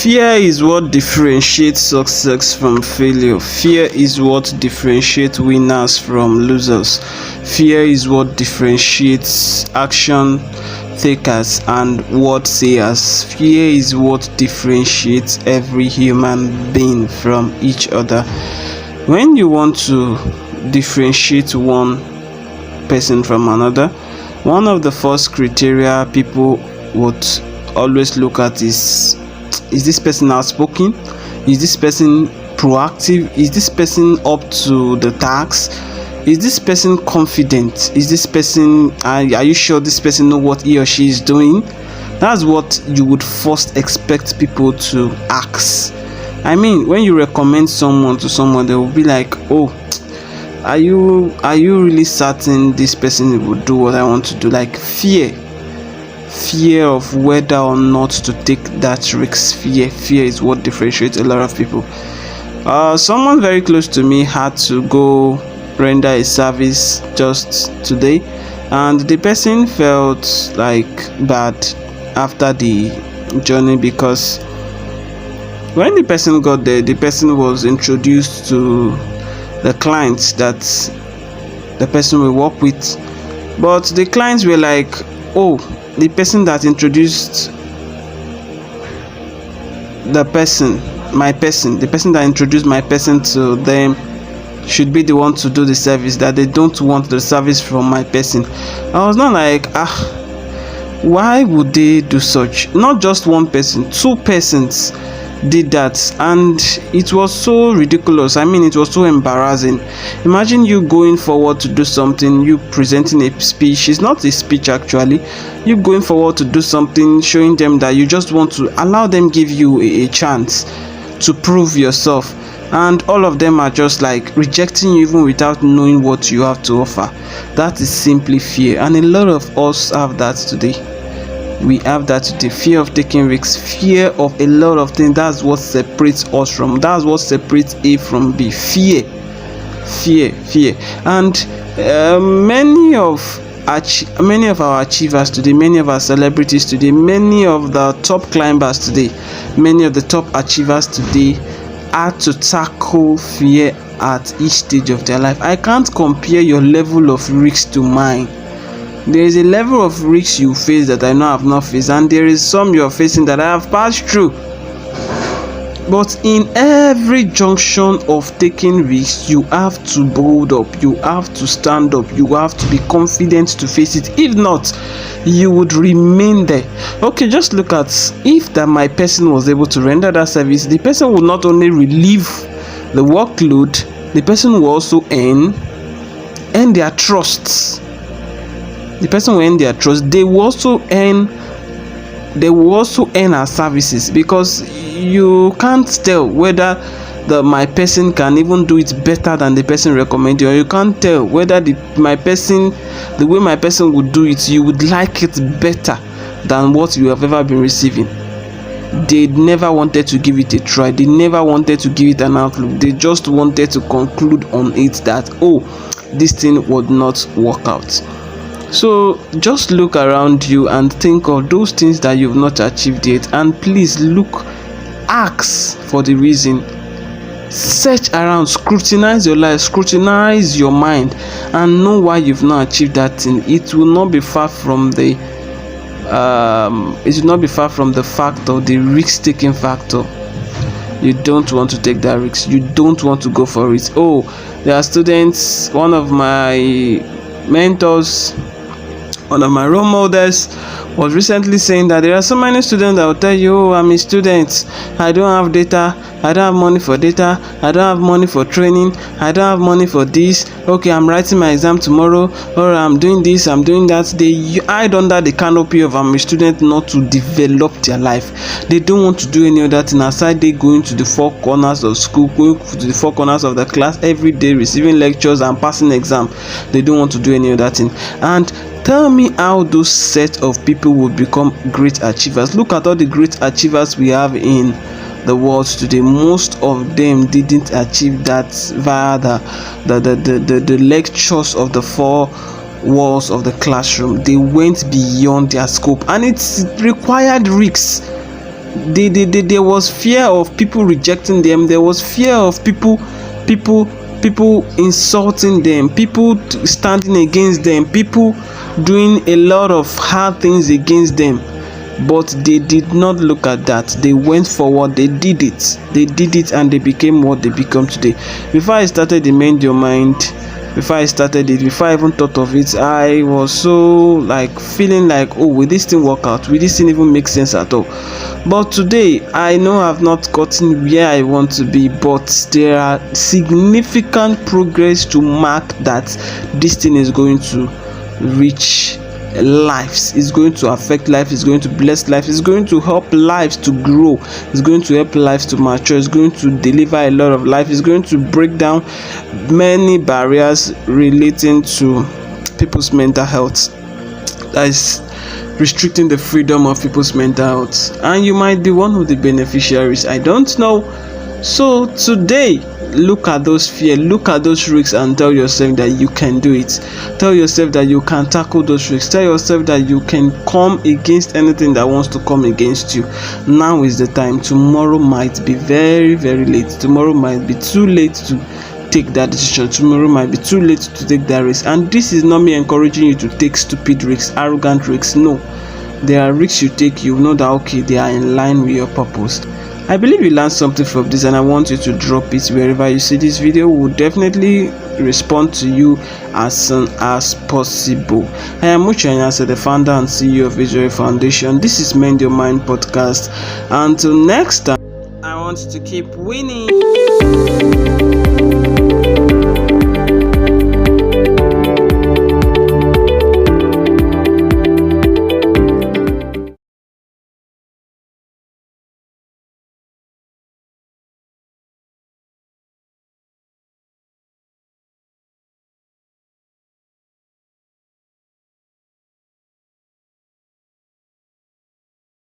Fear is what differentiates success from failure. Fear is what differentiates winners from losers. Fear is what differentiates action takers and word sayers. Fear is what differentiates every human being from each other. When you want to differentiate one person from another, one of the first criteria people would always look at is this person outspoken? Is this person proactive? Is this person up to the task? Is this person confident? Is this person, are you sure this person know what he or she is doing? That's what you would first expect people to ask. I mean, when you recommend someone to someone, they will be like, oh, are you really certain this person will do what I want to do? Like fear of whether or not to take that risk. Fear is what differentiates a lot of people. Someone very close to me had to go render a service just today, and the person felt like bad after the journey because when the person got there, the person was introduced to the clients that the person will work with, but the clients were like, oh, the person that introduced the person that introduced my person to them should be the one to do the service, that they don't want the service from my person. I was not like, why would they do such? Not just one person, two persons did that, and it was so ridiculous. I mean, it was so embarrassing. Imagine you going forward to do something, you presenting a speech. It's not a speech actually. You going forward to do something, showing them that you just want to allow them, give you a chance to prove yourself, and all of them are just like rejecting you even without knowing what you have to offer. That is simply fear, and a lot of us have that today. We have that today. Fear of taking risks, fear of a lot of things. That's what separates us from, that's what separates A from B. Fear. And many of our achievers today, many of our celebrities today, many of the top climbers today, many of the top achievers today had to tackle fear at each stage of their life. I can't compare your level of risk to mine. There is a level of risk you face that I know I have not faced, and there is some you are facing that I have passed through. But in every junction of taking risks, you have to bold up, you have to stand up, you have to be confident to face it. If not, you would remain there. Okay, just look at, if that my person was able to render that service, the person will not only relieve the workload, the person will also earn their trust. The person will earn their trust. They will also earn our services, because you can't tell whether my person can even do it better than the person recommended, or you can't tell whether the way my person would do it, you would like it better than what you have ever been receiving. They never wanted to give it a try. They never wanted to give it an outlook. They just wanted to conclude on it that, oh, this thing would not work out. So just look around you and think of those things that you've not achieved yet, and please ask for the reason. Search around, scrutinize your life, scrutinize your mind, and know why you've not achieved that thing. It will not be far from the factor, the risk-taking factor. You don't want to take that risk. You don't want to go for it. Oh, there are students. One of my mentors, one of my role models, was recently saying that there are so many students that will tell you, oh, I'm a student, I don't have data, I don't have money for data, I don't have money for training, I don't have money for this. Okay, I'm writing my exam tomorrow, or I'm doing this, I'm doing that. They hide under the canopy of I'm a student, not to develop their life. They don't want to do any other thing aside they going to the four corners of school, going to the four corners of the class every day, receiving lectures and passing exam. They don't want to do any other thing. And tell me how those set of people will become great achievers. Look at all the great achievers we have in the world today. Most of them didn't achieve that via the lectures of the four walls of the classroom. They went beyond their scope, and it's required risks. there was fear of people rejecting them. There was fear of people insulting them, people standing against them, people doing a lot of hard things against them. But they did not look at that. They went forward. They did it, and they became what they become today. Before I started the Mend Your Mind, before I even thought of it, I was so like feeling like, oh, will this thing work out? Will this thing even make sense at all? But today, I know I've not gotten where I want to be, but there are significant progress to mark that this thing is going to reach lives, is going to affect life, is going to bless life, is going to help lives to grow, is going to help lives to mature, is going to deliver a lot of life, is going to break down many barriers relating to people's mental health, that is restricting the freedom of people's mental health. And you might be one of the beneficiaries, I don't know. So today, look at those fears, look at those risks, and tell yourself that you can do it. Tell yourself that you can tackle those risks. Tell yourself that you can come against anything that wants to come against you. Now is the time. Tomorrow might be very, very late. Tomorrow might be too late to take that decision. Tomorrow might be too late to take that risk. And this is not me encouraging you to take stupid risks, arrogant risks. No, there are risks you take, you know that okay, they are in line with your purpose. I believe you learned something from this, and I want you to drop it wherever you see this video. We will definitely respond to you as soon as possible. I am Uche Anyasie, the founder and CEO of Visual Foundation. This is Mend Your Mind podcast. Until next time, I want you to keep winning.